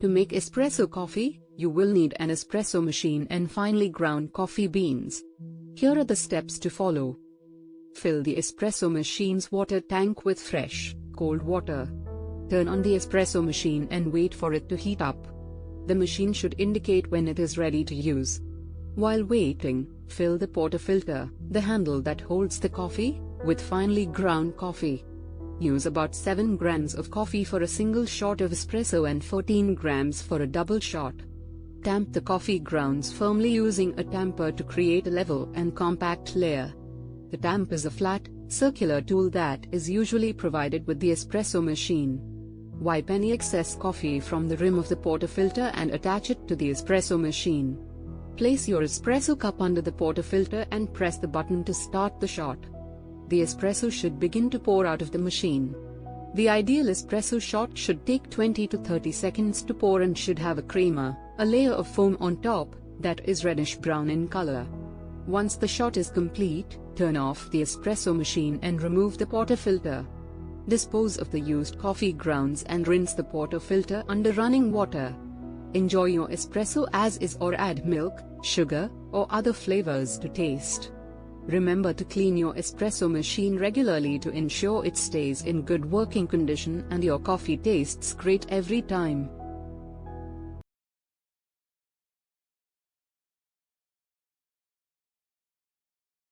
To make espresso coffee, you will need an espresso machine and finely ground coffee beans. Here are the steps to follow. Fill the espresso machine's water tank with fresh, cold water. Turn on the espresso machine and wait for it to heat up. The machine should indicate when it is ready to use. While waiting, fill the portafilter, the handle that holds the coffee, with finely ground coffee. Use about 7 grams of coffee for a single shot of espresso and 14 grams for a double shot. Tamp the coffee grounds firmly using a tamper to create a level and compact layer. The tamp is a flat, circular tool that is usually provided with the espresso machine. Wipe any excess coffee from the rim of the portafilter and attach it to the espresso machine. Place your espresso cup under the portafilter and press the button to start the shot. The espresso should begin to pour out of the machine. The ideal espresso shot should take 20 to 30 seconds to pour and should have a crema, a layer of foam on top, that is reddish-brown in color. Once the shot is complete, turn off the espresso machine and remove the portafilter. Dispose of the used coffee grounds and rinse the portafilter under running water. Enjoy your espresso as is or add milk, sugar, or other flavors to taste. Remember to clean your espresso machine regularly to ensure it stays in good working condition and your coffee tastes great every time.